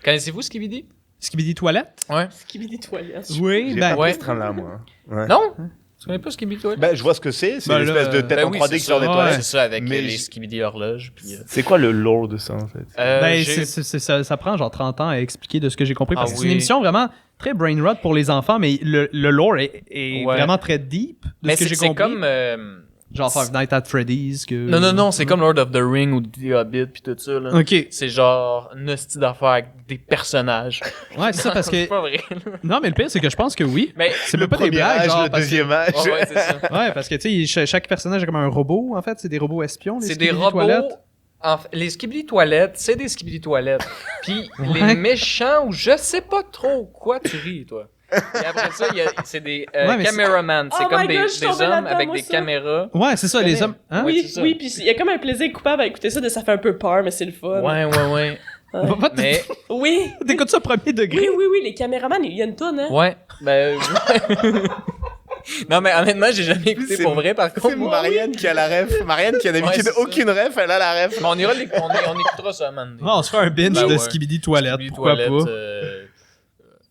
Connaissez-vous Skibidi? Skibidi Toilette? Ouais. Skibidi Toilette. Oui, J'ai ben... pas ce train-là, moi. Ouais. Non? Tu connais pas Skibidi Toilette? Ben, je vois ce que c'est. C'est Ben, l'espèce là, de tête en 3D qui sort des ouais. toilettes. C'est ça, avec Mais les Skibidi horloges. Puis, C'est quoi le lore de ça, en fait? Ben, j'ai- ça prend genre 30 ans à expliquer de ce que j'ai compris. Parce Ah que c'est une oui. émission vraiment très brain rot pour les enfants, mais le lore est Ouais. vraiment très deep de Mais ce que j'ai c'est compris. comme... Genre Five Nights at Freddy's. Que... Non, c'est comme Lord of the Ring ou The Hobbit puis tout ça, là. Ok. C'est genre une hostie d'affaires avec des personnages. Ouais, c'est ça, parce C'est que... pas vrai. Non, mais le pire, c'est que je pense que oui. Mais... C'est même pas des Premier blagues, âge, genre... le parce que- deuxième âge. Ouais, c'est ça. Ouais, parce que, tu sais, chaque personnage est comme un robot, en fait. C'est des robots espions, les C'est des Skibidi robots... Toilettes. Les Skibidi Toilettes, c'est des Skibidi Toilettes. Puis Ouais. les méchants, ou je sais pas trop quoi tu ris, toi. Et après ça, c'est des Ouais, mais caméramans. C'est Oh comme my des, God, je suis des tombée hommes là-dedans, avec moi, des ça. caméras. Ouais, c'est ça, les hommes... Hein? Ouais, Oui, c'est ça. oui, puis il y a comme un plaisir coupable à écouter ça, ça fait un peu peur, mais c'est le fun. Ouais. Ouais. Va- Mais, Oui. T'écoutes ça au premier degré? Oui, les caméramans, il y a une tonne, hein? ouais. Ben, non, mais honnêtement, j'ai jamais écouté C'est- pour vrai, par contre. C'est Marianne qui a la ref. Marianne qui a d'habitude Ouais, c'est ça. aucune ref, elle a la ref. Mais on écoutera ça, man. Non, on se fait un binge Ben de ouais. Skibidi Toilette, Skibidi pourquoi Toilette, pas?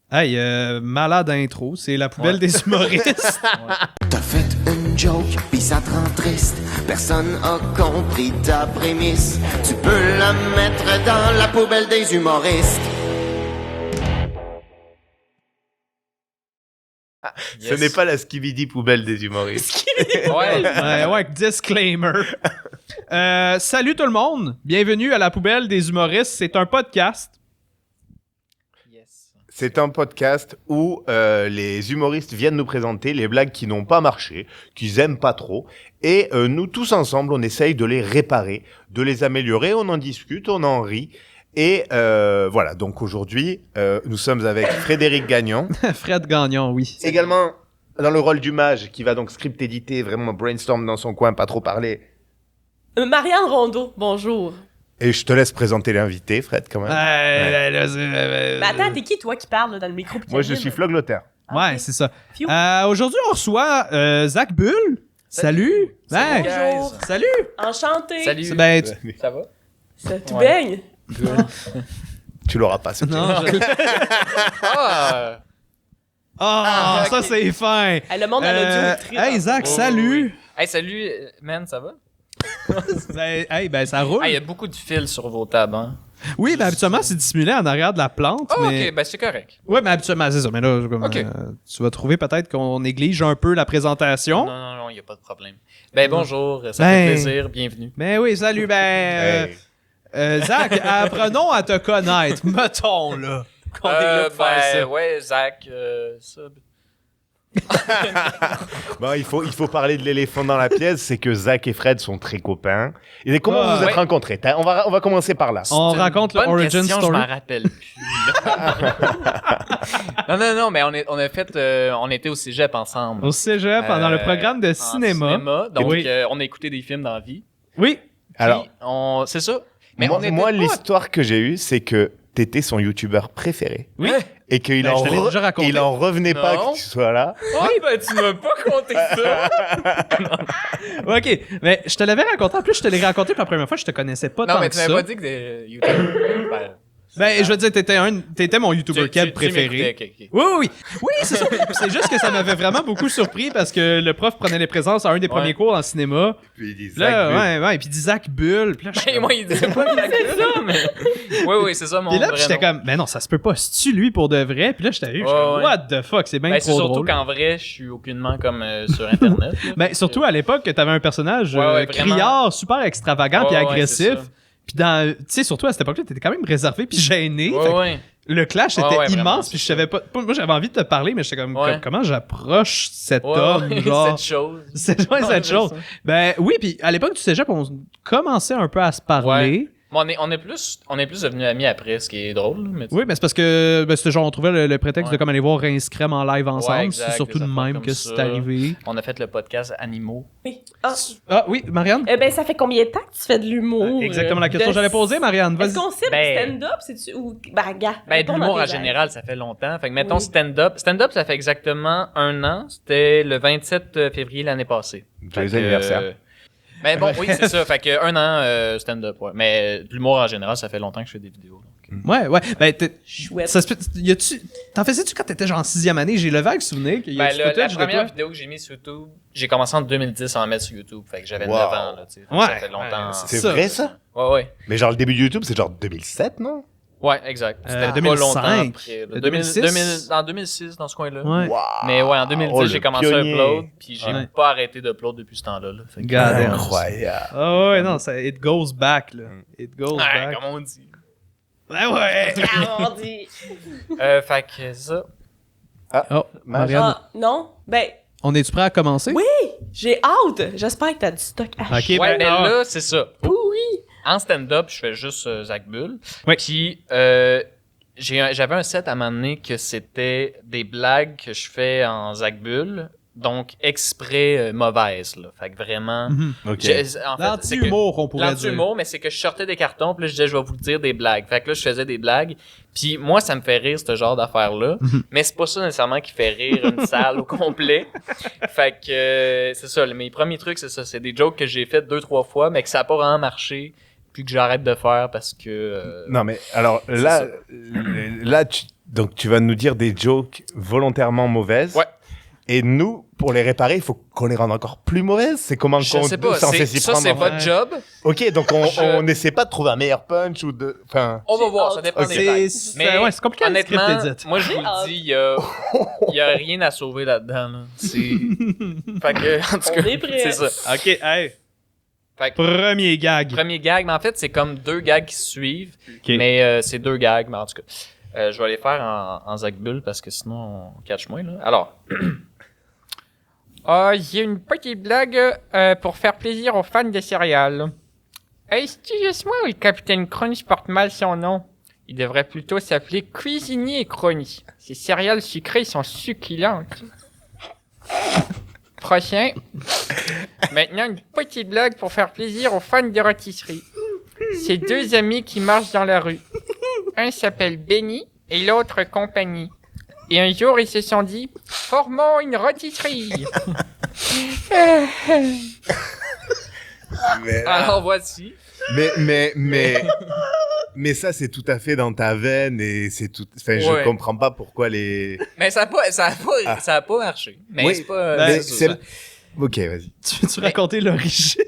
Hey, malade intro, c'est la poubelle Ouais. des humoristes. T'as fait une joke, pis ça te rend triste. Personne a compris ta prémisse. Tu peux la mettre dans la poubelle des humoristes. Ce n'est pas la Skibidi poubelle des humoristes. Ouais. Ouais, disclaimer. Salut tout le monde, bienvenue à la poubelle des humoristes. C'est un podcast. Yes. C'est un podcast où les humoristes viennent nous présenter les blagues qui n'ont pas marché, qu'ils aiment pas trop, et nous tous ensemble, on essaye de les réparer, de les améliorer, on en discute, on en rit. Et voilà, donc aujourd'hui, nous sommes avec Frédéric Gagnon, Fred Gagnon, oui. également dans le rôle du mage, qui va donc script éditer, vraiment brainstorm dans son coin, pas trop parler. Marianne Rondeau, bonjour. Et je te laisse présenter l'invité, Fred, quand même. Mais attends, t'es qui, toi, qui parle là, dans le micro? Moi, je suis Floglotter. Ouais, c'est ça. Fiou. Aujourd'hui, on reçoit Zach Bull. Salut. Salut, Ouais. Bonjour. Salut. Enchanté. Salut. C'est ben, Ça va? Ça te Ouais. baigne? Tu l'auras pas, ce Non, je- Ah! Ah, Ah, ça ok. c'est fin. Hey, le monde à l'audio, il tripe. Hey Zach, Oh, salut. Hey, salut, man, ça va? Ben, ça roule. Ah, il y a beaucoup de fils sur vos tables, hein? Oui, ben habituellement c'est dissimulé en arrière de la plante, Oh, mais ok, ben c'est correct. ouais, mais habituellement c'est ça. Mais là, comme, Ok. tu vas trouver peut-être qu'on néglige un peu la présentation. Non, il n'y a pas de problème. Ben, bonjour, ça Ben- fait plaisir, bienvenue. Mais oui, salut, ben Hey. Zach, apprenons à te connaître, mettons là. Qu'on est là pour faire ça. ouais, Zach, sub. Bon, il faut parler de l'éléphant dans la pièce, c'est que Zach et Fred sont très copains. Et comment Ah, vous vous êtes ouais. rencontrés? On va commencer par là. On C'est une raconte le bonne origin question, story. Je m'en rappelle plus. non, mais on a fait, on était au cégep ensemble. Au cégep, pendant le programme de en cinéma. Donc, Oui. on a écouté des films dans la vie. Oui. Alors, C'est ça. Mais moi, on était moi, pas- l'histoire que j'ai eue, c'est que t'étais son youtubeur préféré. Oui. Et qu'il Ben, en, je te l'ai déjà raconté. il en revenait pas Non. que tu sois là. Ah, ben, tu m'as pas compté ça. Ok, mais je te l'avais raconté. En plus, je te l'ai raconté pour la première fois. Je te connaissais pas Non, tant mais que tu m'avais ça. pas dit que des YouTubers. Ben, je veux dire, t'étais mon YouTuber Keb préféré. Ok. Oui, c'est ça. C'est juste que ça m'avait vraiment beaucoup surpris parce que le prof prenait les présences à un des premiers cours en cinéma. Puis il dit Puis là, Zach, ouais, puis il dit Zach Bull. Puis là, je suis Ben, comme- moi, il disait pas que c'est ça, mais. Oui, c'est ça mon Puis là, vrai j'étais nom. comme, mais non, ça se peut pas. C'est-tu lui pour de vrai? Puis là, j'étais vu, Ouais, comme, ouais. what the fuck, c'est bien Ben, c'est trop surtout drôle. qu'en vrai, je suis aucunement comme sur Internet. là. Ben, surtout à l'époque que t'avais un personnage Ouais, vraiment. criard, super extravagant puis Ouais, agressif. c'est ça. Puis tu sais, surtout à cette époque-là, t'étais quand même réservé puis gêné. Fait que Ouais. le clash était Ouais, vraiment, immense c'est puis je ça. savais pas. Moi, j'avais envie de te parler, mais j'étais comme, Ouais. comment j'approche cet Ouais, homme, ouais, genre. cette chose. Cette Ouais, cette c'est chose. ça. Ben oui, puis à l'époque du cégep, on commençait un peu à se parler. Mais on est plus devenus amis après, ce qui est drôle. là, Mais Oui, mais c'est parce que c'était genre on trouvait le prétexte Ouais. de comme aller voir Rince Crème en live ensemble. exact, C'est surtout des de affaires même comme que ça. c'est arrivé. on a fait le podcast Animaux. Oui. Ah. Ah oui, Marianne? Eh ben, ça fait combien de temps que tu fais de l'humour? Exactement la question de- que j'allais poser, Marianne. Vas-y. Est-ce qu'on sait Ben- stand-up, c'est-tu... Ou... Ben, gars. Ben, de retourne l'humour dans en tes général, ça fait longtemps. Fait que mettons Oui. stand-up. Stand-up, ça fait exactement 1 an. C'était le 27 février l'année passée. Joyeux Fait que, anniversaire. Ben bon, oui, c'est ça. Fait que 1 an stand-up, ouais. Mais l'humour en général, ça fait longtemps que je fais des vidéos. Donc, Ouais. Ben, Chouette. ça se peut. T'en faisais-tu quand t'étais genre en 6e année? J'ai le vague souvenir qu'il y a Ben, du la footage de première toi. vidéo que j'ai mise sur YouTube, j'ai commencé en 2010 à en mettre sur YouTube. Fait que j'avais Wow. 9 ans, là, tu sais. Ouais, Ça fait longtemps. ouais, C'est ça. vrai ça? Ouais. Mais genre le début de YouTube, c'est genre 2007, non? Ouais, exact. C'était pas 2005, longtemps après. là. 2006? En 2006, dans ce coin-là. Ouais. Wow. Mais ouais, en 2010, Oh, j'ai le commencé à pionnier. upload, puis j'ai Ouais. pas arrêté d'upload depuis ce temps-là. Là. Fait que- God damn. Incroyable. Ah ouais, non, ça, it goes back, là. It goes Ouais, back. comme on dit. Ouais. Ah, on dit. Fait que ça. Oh, Marianne, Ah, non? Ben, on est-tu prêt à commencer? oui, j'ai hâte. J'espère que t'as du stock à Ok, Ouais, ben, mais ah. là, c'est ça. pourri. En stand-up, je fais juste Zach Bull. Oui. Puis, j'avais un set à un moment donné que c'était des blagues que je fais en Zach Bull, donc exprès mauvaises. Là. Fait que vraiment. Mhm. Ok. En fait, c'est que- L'anti-humour, on pourrait dire. L'anti-humour, mais c'est que je sortais des cartons, puis là, je disais, je vais vous le dire des blagues. Fait que là, je faisais des blagues. Puis moi, ça me fait rire, ce genre d'affaires-là. Mais c'est pas ça nécessairement qui fait rire une salle au complet. Fait que c'est ça. Mes premiers trucs, c'est ça. C'est des jokes que j'ai fait 2-3 fois, mais que ça a pas vraiment marché. Puis que j'arrête de faire parce que. Non mais alors là, donc tu vas nous dire des jokes volontairement mauvaises. Ouais. Et nous, pour les réparer, il faut qu'on les rende encore plus mauvaises. C'est comment Je qu'on sais pas. censé s'y Ça, prendre, c'est en fait. votre job. Ok, donc Je- on n'essaie pas de trouver un meilleur punch ou de. Enfin. On va voir. Ça hâte. dépend Ok. des blagues. C'est ouais, c'est compliqué à Honnêtement, script edit. moi je vous le dis, il y a rien à sauver là-dedans. Là. C'est. Fait que, en tout On cas, est prêt. c'est ça. Ok, hey. Fait que, Premier gag. premier gag, mais en fait, c'est comme 2 gags qui se suivent. Ok. Mais c'est 2 gags, mais en tout cas. Je vais les faire en Zach Bull parce que sinon on catch moins. Là. Alors. J'ai une petite blague pour faire plaisir aux fans de céréales. Excusez-moi, le Capitaine Crunch porte mal son nom. Il devrait plutôt s'appeler Cuisinier Crunch. Ces céréales sucrées sont succulentes. Prochain. Maintenant, une petite blague pour faire plaisir aux fans de rôtisserie. C'est 2 amis qui marchent dans la rue. Un s'appelle Benny et l'autre Compagnie. Et un jour, ils se sont dit « Formons une rôtisserie !» Alors voici. Mais ça, c'est tout à fait dans ta veine et c'est tout. Enfin, Ouais. je comprends pas pourquoi les. Mais ça a pas marché. Mais Oui, c'est pas... ben, c'est ça. Ok, vas-y. Tu veux-tu raconter l'origine?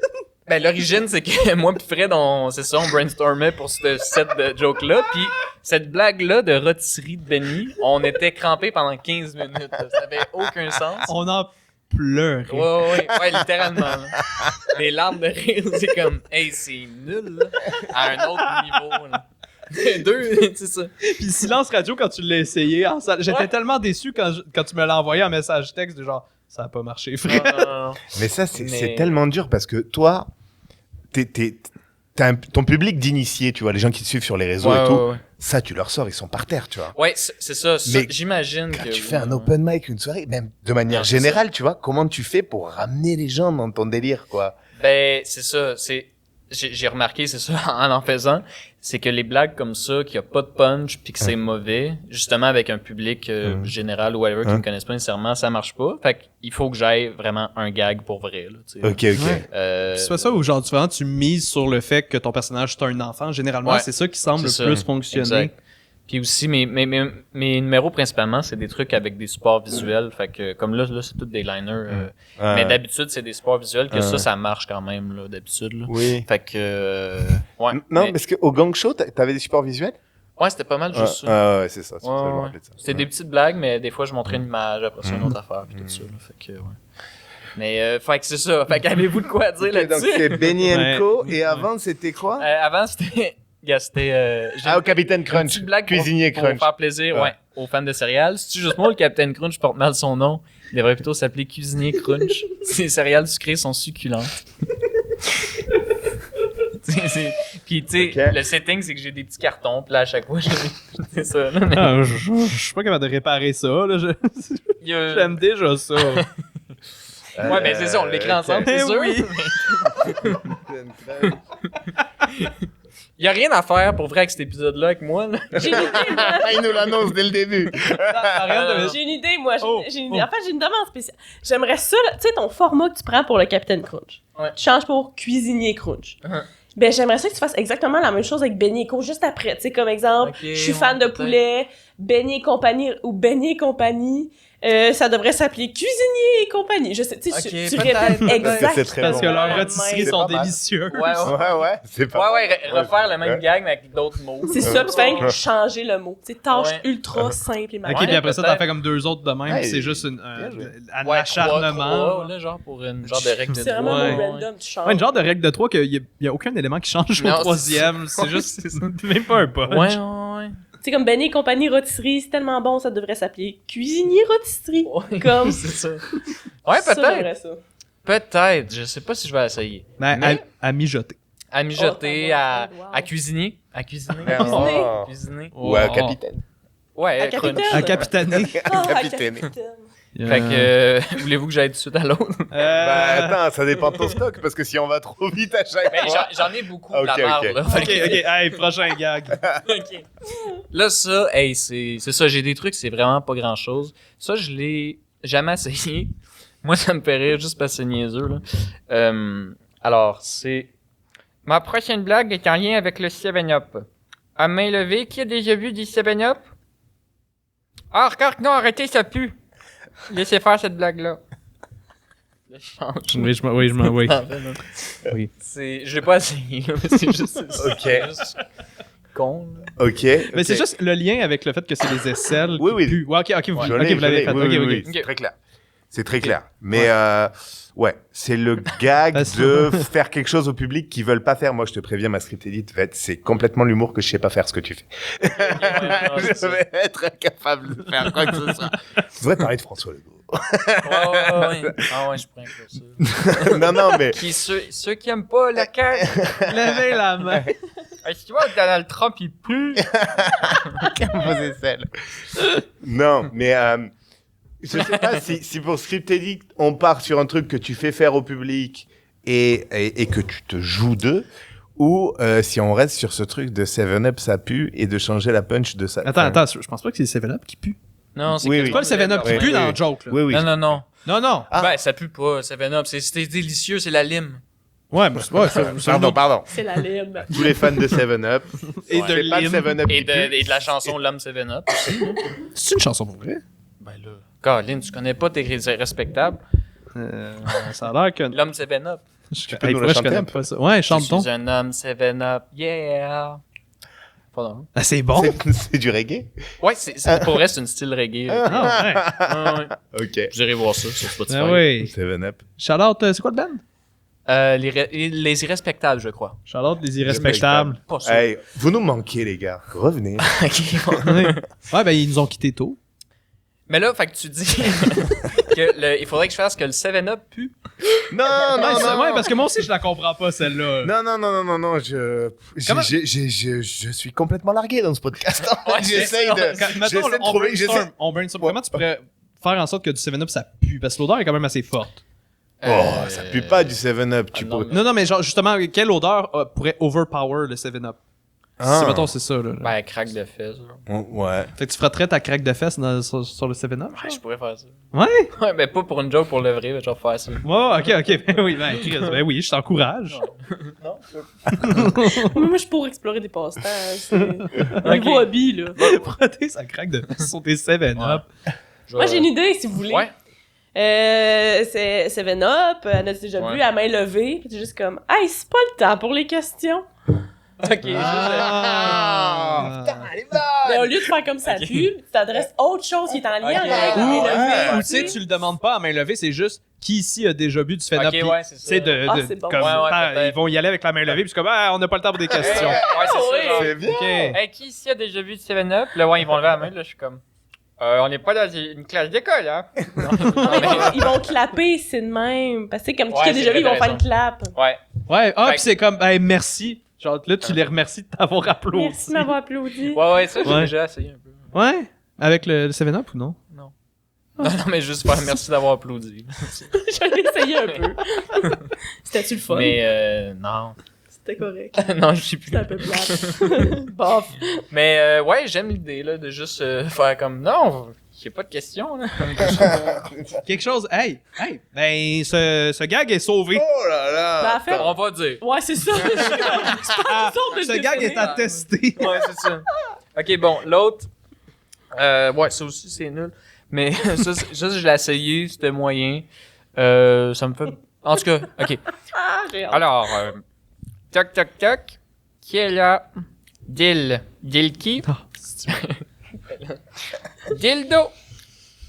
Ben, l'origine, c'est que moi pis Fred, on brainstormait pour ce set de jokes-là, puis cette blague-là de rôtisserie de Benny, on était crampés pendant 15 minutes. Là. Ça avait aucun sens. On en pleurait. Ouais, littéralement. Là. Des larmes de rire, c'est comme, hey, c'est nul, là, à un autre niveau, là. 2, c'est ça. Puis le silence radio quand tu l'as essayé en salle. J'étais Ouais. tellement déçu quand tu me l'as envoyé en message texte de genre ça a pas marché, frère. Non. Mais ça, c'est Mais- tellement dur parce que toi, ton public d'initiés, tu vois, les gens qui te suivent sur les réseaux et tout, Ouais. ça, tu leur sors, ils sont par terre, tu vois. Ouais, c'est ça. Mais J'imagine Quand que... tu fais un open mic, une soirée, même de manière Non, c'est générale, tu vois, comment tu fais pour ramener les gens dans ton délire, quoi? Ben, c'est ça. J'ai remarqué, c'est ça, en faisant, c'est que les blagues comme ça, qu'il n'y a pas de punch puis que c'est mauvais, justement avec un public général ou whatever qui me connaissent pas nécessairement, ça marche pas. Fait qu'il faut que j'aille vraiment un gag pour vrai, là, tu sais. Ok. Ouais. C'est pas ça où genre tu mises sur le fait que ton personnage c'est un enfant. Généralement, Ouais, c'est ça qui semble le c'est plus ça. fonctionner. Exact. Puis aussi, mes numéros principalement, c'est des trucs avec des supports visuels. Fait que, comme là c'est tous des liners. Mais d'habitude, c'est des supports visuels que ça marche quand même, là, d'habitude, là. Oui. Fait que, ouais. Non, mais- parce qu'au gang show, t'avais des supports visuels? ouais, c'était pas mal juste ça. Ouais, c'est ça. Ouais, ouais. C'était des petites blagues, mais des fois, je montrais une image, après ça, une autre affaire, puis tout ça, là. Fait que, ouais. Mais, fait que c'est ça. Fait qu'avez-vous de quoi dire Donc là-dessus? c'est Benny Ouais. Co. Et avant, c'était quoi? Avant, c'était... Gars, c'était... j'ai Au Capitaine une Crunch. petite blague Cuisinier pour Crunch. faire plaisir, Ouais. ouais, aux fans de céréales. Si juste moi, le Capitaine Crunch porte mal son nom, il devrait plutôt s'appeler Cuisinier Crunch. Ces céréales sucrées sont succulentes. Puis, tu sais, Ok. le setting, c'est que j'ai des petits cartons, puis là, à chaque fois, c'est ça, là. Mais Ah, je suis pas capable de réparer ça. Là. il y a- J'aime déjà ça. Ouais, ben c'est ça, on l'écrit ensemble, c'est Eh sûr. oui. Il y a rien à faire pour vrai avec cet épisode-là avec moi, là. J'ai une idée, moi. Il nous l'annonce dès le début. J'ai une idée, moi. Oh, J'ai une idée. En fait, j'ai une demande spéciale. J'aimerais ça, là, tu sais, ton format que tu prends pour le Captain Crunch. Ouais. Tu changes pour Cuisinier Crunch. Uh-huh. Ben, j'aimerais ça que tu fasses exactement la même chose avec Benny et Co. juste après. Tu sais, comme exemple, Ok, je suis fan de peut-être. poulet, Benny et compagnie, ou Benny et compagnie. Ça devrait s'appeler Cuisinier et compagnie. Je sais, tu sais, Ok, tu peut-être, répètes peut-être. exactement. C'est très Parce bon. que leurs la rôtisseries même. C'est sont pas mal. délicieuses. Ouais. C'est pas Refaire le même Ouais. gag, mais avec d'autres mots. C'est ça, puis tu fais rien que changer le mot. C'est tâche Ouais. ultra simple et Ok, magnifique. puis après ça, t'en peut-être. fais comme 2 autres de même, Ouais, puis c'est juste un joué. acharnement. Trois, là, genre pour une genre de règle de C'est vraiment Ouais. un mot random, tu changes. Ouais, une genre de règle de 3 qu'il y a aucun élément qui change Non, au c'est troisième. C'est juste, c'est même pas un punch. Ouais. C'est comme Benny et compagnie rôtisserie, c'est tellement bon, ça devrait s'appeler Cuisinier rôtisserie. Comme c'est ça. Ouais, ça, peut-être. j'aimerais ça. Peut-être. Je sais pas si je vais essayer. Mais Mais- à mijoter. À mijoter, Oh, à, wow. à cuisiner. À cuisiner. Cuisiner. Oh. Cuisiner. Ou à capitaine. Ouais, À crunch. capitaine. À capitaner. Ah, Capitaine. capitaine. Fait que, voulez-vous que j'aille tout de suite à l'autre? Bah attends, ça dépend de ton stock, parce que si on va trop vite à chaque Mais fois... j'en ai beaucoup Ok, de la marde, ok. là. Ok, ok, hey, prochain gag. Ok. Là, ça, hey, c'est ça, j'ai des trucs, c'est vraiment pas grand-chose. Ça, je l'ai jamais essayé. Moi, ça me fait rire juste parce que c'est niaiseux, là. Alors, c'est... Ma prochaine blague est en lien avec le 7-Up. À main levée, qui a déjà vu du 7-Up? Ah, regarde, non, arrêtez, ça pue. Laissez faire cette blague-là. Je change. Oui. Oui. C'est... Je l'ai pas essayé, là, mais c'est juste... Ok. c'est juste con, là. Ok. Mais c'est juste le lien avec le fait que c'est des aisselles. Oui, qui oui. puent. Ouais, ok, vous, Je ok, l'ai, vous l'avez je fait. l'ai. Oui, Ok, oui, ok. oui, c'est très clair. C'est très clair. Mais ouais, c'est le gag Parce- de faire quelque chose au public qu'ils veulent pas faire. Moi, je te préviens, ma script edit, c'est complètement l'humour que je sais pas faire ce que tu fais. Je vais être incapable de faire quoi que ce soit. Tu devrais parler de François Legault. Ouais. Ah ouais, je prends que ça. non, mais Qui, ceux qui aiment pas la carte, Levez la main. est-ce que tu vois Donald Trump, il pue? vos aisselles. Non, mais je sais pas si pour script edit, on part sur un truc que tu fais faire au public et que tu te joues d'eux, ou si on reste sur ce truc de 7-Up ça pue et de changer la punch de ça. Attends, je pense pas que c'est le 7-Up qui pue. Non, c'est Oui, que- oui. C'est pas le 7-Up qui Oui, pue oui, dans oui. le joke, là. Oui, oui. Non. Non. Ah. Ben, ça pue pas, 7-Up. C'est délicieux, c'est la lime. Ouais, mais c'est pas ça. Pardon. C'est la lime. Tous les fans de 7-Up. Et Ouais. de C'est pas le lime. 7-Up Et qui pue. de la chanson L'homme 7-Up. C'est une chanson pour vrai? Ben là. Colin, tu connais pas tes respectables. Ça a l'air que... L'homme 7-Up. Tu peux nous la chanter un peu? pas ça. Ouais, Je chante-t-on. suis un homme 7-Up. Yeah! Pardon. Ah, c'est bon. C'est du reggae? Ouais, pour vrai, c'est une style reggae. Ah, ouais. Ouais. Ok. J'irai voir ça sur Spotify. Ah oui. 7-Up. Shout-out, c'est quoi le band? Les irrespectables, je crois. Shout out les irrespectables. Pas ça. Hey, vous nous manquez, les gars. Revenez. Ok, bon. Ouais, ben ils nous ont quittés tôt. Mais là, fait que tu dis il faudrait que je fasse que le 7-Up pue. Non, Ouais, parce que moi aussi je la comprends pas celle-là. Non, Comment- je suis complètement largué dans ce podcast. Ouais, J'essaye Mettons, j'essaie de on trouver, brainstorm. On brainstorm. Comment tu pourrais faire en sorte que du 7-Up ça pue? Parce que l'odeur est quand même assez forte. Oh, ça pue pas du 7-Up, tu ah non, pourrais... Non, mais genre, justement, quelle odeur pourrait overpower le 7-Up? Ah. Si, mettons, c'est ça, là. Ben, craque de fesses. genre. Ouais. Fait que tu frotterais ta craque de fesses sur le 7-Up? Ouais, je pourrais faire ça. Ouais? Ouais, mais pas pour une joke, pour le vrai, mais genre faire ça. Ouais, ok. Ben oui, Chris, ben oui, je t'encourage. Non? Moi, je pourrais explorer des passe-temps. C'est un nouveau hobby, là. Frotter sa craque de fesses sur tes 7-Up. Moi, j'ai une idée, si vous voulez. Ouais. C'est 7-Up, elle a déjà Ouais. vu à main levée, pis t'es juste comme, hey, c'est pas le temps pour les questions. Ok. Ah. Mais au lieu de faire comme ça pue, tu t'adresses à autre chose qui est en lien Ok. avec la Ou, main levée. ou tu sais, tu le demandes pas à main levée, c'est juste qui ici a déjà bu du 7-Up. Ok, puis, ouais, c'est ça. tu sais, Ah, c'est bon. comme, Ouais, ils vont y aller avec la main levée, puis c'est comme, ah, on n'a pas le temps pour des questions. Ouais, c'est Ah, ça. ouais. Genre, C'est bien. Ok. hey, qui ici a déjà vu du 7-Up? Là, ouais, ils vont lever la main, là, je suis comme. On n'est pas dans une classe d'école, hein? Non, mais ils vont clapper, c'est de même. Parce que comme qui Ouais, a déjà c'est vu, ils vont vrai, faire une clap. Ouais. Ouais, Fait puis c'est comme, hey, merci. Genre, là, tu les remercies de t'avoir applaudi. Merci de m'avoir applaudi. Ouais, ça, j'ai Ouais. déjà essayé un peu. Ouais? Avec le 7-Up ou non? Non, mais juste faire merci d'avoir applaudi. J'allais essayer un peu. C'était-tu le fun? Mais, non. C'était correct. Non, je sais plus. C'était un peu plate. Bof. Mais ouais, j'aime l'idée là, de juste faire comme non, il n'y a pas de question. Là. Quelque chose. Hey! Ben, ce gag est sauvé. Oh là là! Ben, en fait, On va dire. ouais, c'est ça. Ah, de ce gag est attesté. Ouais, c'est ça. Ok, bon, l'autre. Ouais, ça aussi, c'est nul. Mais ça, je l'ai essayé, c'était moyen. Ça me fait. En tout cas, ok. Ah, j'ai hâte. Alors, toc, toc, toc. Qui est là? Dil. Dil qui? Dildo.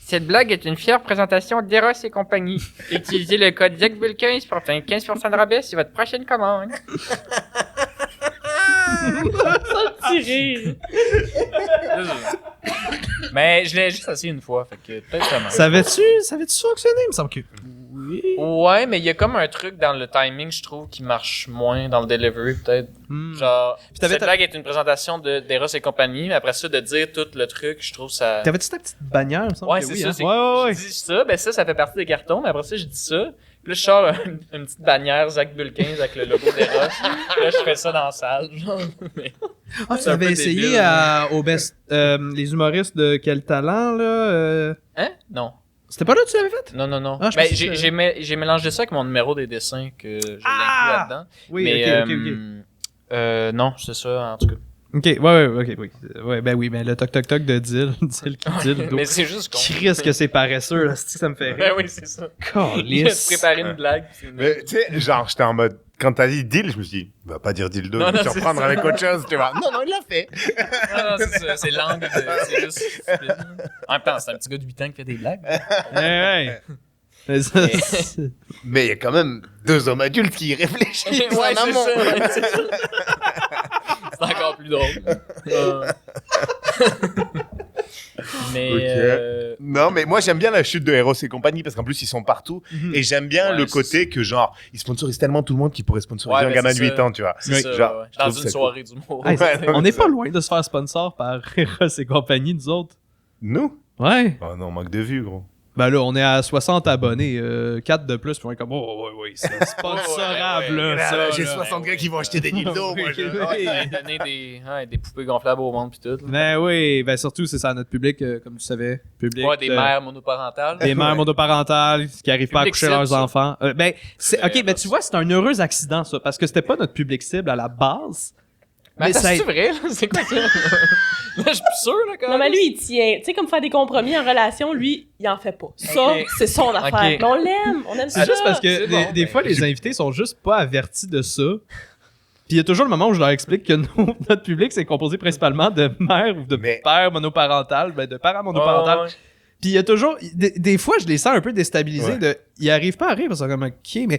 Cette blague est une fière présentation d'Eros et compagnie. Utilisez le code ZACBULL15 pour obtenir 15% de rabais sur votre prochaine commande. Petit rire. Mais je l'ai juste essayé une fois, fait que peut-être ça marche. Ça avait-tu fonctionné? Il me semble que. Oui. Ouais, mais il y a comme un truc dans le timing, je trouve, qui marche moins dans le delivery, peut-être. Genre, t'avais cette blague est une présentation d'Eros et compagnie, mais après ça, de dire tout le truc, je trouve ça... T'avais-tu ta petite bannière? Il me semble Ouais, que c'est oui, ça. hein? C'est Ouais. Je dis ça, ben ça fait partie des cartons, mais après ça, je dis ça. Puis là, je sors une petite bannière ZACBULL15 avec le logo d'Eros. Puis là, je fais ça dans la salle. Genre, mais- Ah, tu C'est un avais peu essayé débile, au best. Les humoristes de Quel Talent, là? Hein? Non. C'était pas là que tu l'avais fait? Non. Ah, je Ben, pensais que j'ai mélangé ça avec mon numéro des dessins que je l'ai inclus là-dedans. Oui, Mais, ok. non, c'est ça, en tout cas. Ok, oui. Ouais, ben oui, ben le toc-toc-toc de Dil. Dil qui dit Mais c'est juste con. Chris que c'est paresseux, là. Ça me fait Ben rire. oui, c'est ça. Il a Calice. préparé une blague. puis c'est- Mais tu sais, genre, j'étais en mode. Quand t'as dit deal, je me suis dit, va pas dire dildo, Non, il va non, me surprendre c'est avec autre chose, tu vois. Non, il l'a fait. Non, c'est ça. C'est l'angle. C'est juste. En même temps, c'est un petit gars de 8 ans qui fait des blagues. Ouais. Mais ça, Mais- c'est- Mais il y a quand même 2 hommes adultes qui y réfléchissent Ouais, en c'est amont. ça. Ouais, c'est ça. C'est encore plus drôle. Mais. Ok. Non, mais moi j'aime bien la chute de Eros et compagnie parce qu'en plus ils sont partout et j'aime bien Ouais, le c'est côté que genre ils sponsorisent tellement tout le monde qu'ils pourraient sponsoriser Ouais, un ben, gamin de c'est 8 ça. ans, tu vois. C'est ça, Genre, ouais. je Dans trouve une ça soirée d'humour. Hey, Ouais, on non, n'est c'est pas ça. loin de se faire sponsor par Eros et compagnie, nous autres. Nous? Ouais. Oh non, manque de vue, gros. Ben là, on est à 60 abonnés. 4 de plus, puis on est comme, oh, oui, c'est sponsorable, Ouais, là. ça, J'ai là. 60 gars qui vont acheter des dildos, moi. je- Ouais, donner des poupées gonflables au monde pis tout. là. Ben oui, ben surtout, c'est ça, notre public, comme tu savais. Public. Ouais, des mères monoparentales. Des mères monoparentales qui arrivent pas à Public coucher cible, leurs ça. enfants. Ben, c'est, ok, ben tu vois, c'est un heureux accident, ça, parce que c'était pas notre public cible à la base. Mais Mais attends, ça- c'est vrai, là? C'est quoi ça? Là, je suis plus sûr, là, quand Non, mais même. lui, il tient. Tu sais, comme faire des compromis en relation, lui, il en fait pas. Ça, Ok. c'est son affaire. Ok. Mais on l'aime. On aime ça. C'est juste parce que c'est bon, des ben, fois, les invités sont juste pas avertis de ça. Puis il y a toujours le moment où je leur explique que notre public, c'est composé principalement de mères ou de Mais- pères monoparentales, ben de parents monoparentales. Ouais, ouais. Puis il y a toujours... Des fois, je les sens un peu déstabilisés Ouais. de... Ils arrivent pas à rire parce qu'ils sont comme, OK, mais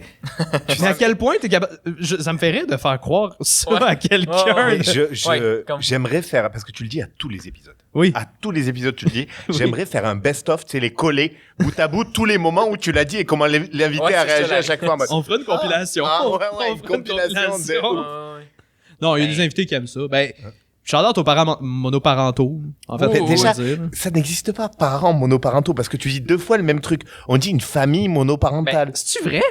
à quel point t'es capable... Ça me fait rire de faire croire ça Ouais. à quelqu'un. Ouais, ouais. Mais Ouais, comme- j'aimerais faire, parce que tu le dis à tous les épisodes. Oui. À tous les épisodes, tu le dis. Oui. J'aimerais faire un best-of, tu sais, les coller bout à bout tous les moments où tu l'as dit et comment l'invité Ouais, a c'est ça, réagi la- à chaque fois. en mode, On fera une compilation. Ah, ouais, On ouais, une fera compilation de- Ouais, ouais. Non, il y a des invités qui aiment ça. Ben, shout-out aux parents monoparentaux. En fait, Oh, on déjà, va dire. ça n'existe pas, parents monoparentaux, parce que tu dis 2 fois le même truc. On dit une famille monoparentale. C'est-tu vrai?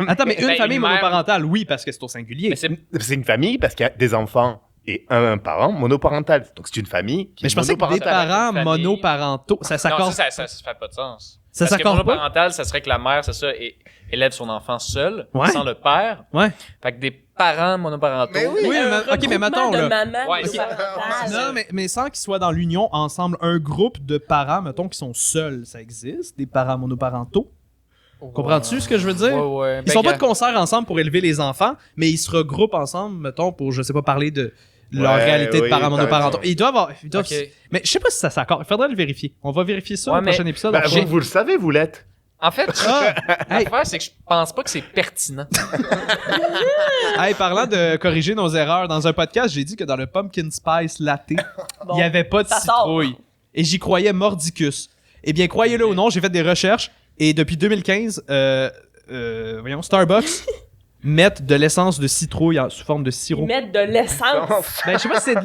Attends, mais une Ben, famille une mère- monoparentale, oui, parce que c'est au singulier. Mais c'est C'est une famille parce qu'il y a des enfants et un parent monoparental. Donc c'est une famille qui Mais est je pensais que des monoparentale. parents famille. monoparentaux, ça Non, s'accorde. ça fait pas de sens. Ça Parce que s'accorde pas? monoparental, ça serait que la mère, c'est ça, élève son enfant seul, Ouais. sans le père. Ouais. Fait que des parents monoparentaux. Mais oui. Oui, Un mais- ok, mais mettons, regroupement de là. mamans Ouais, monoparentales. Non, mais sans qu'ils soient dans l'union ensemble, un groupe de parents, mettons, qui sont seuls, ça existe, des parents monoparentaux. Comprends-tu ce que je veux dire? Ouais, ouais. Ils sont pas de concert ensemble pour élever les enfants, mais ils se regroupent ensemble, mettons, pour, je sais pas, parler de leur Ouais, réalité de oui, parents t'as monoparentaux. raison. Ils doivent avoir... Ok. Mais je sais pas si ça s'accorde. Il faudrait le vérifier. On va vérifier ça Ouais, au mais- prochain épisode. Bah, On va- vous le savez, vous l'êtes. En fait, Ah! Hey, l'affaire, c'est que je pense pas que c'est pertinent. hey, parlant de corriger nos erreurs, dans un podcast, j'ai dit que dans le Pumpkin Spice Latte, Bon, il n'y avait pas de ça sort. citrouille. Et j'y croyais mordicus. Eh bien, croyez-le ou non, j'ai fait des recherches et depuis 2015, voyons, Starbucks mettent de l'essence de citrouille sous forme de Ils sirop. mettent de l'essence. Ben, je sais pas si c'est... Non,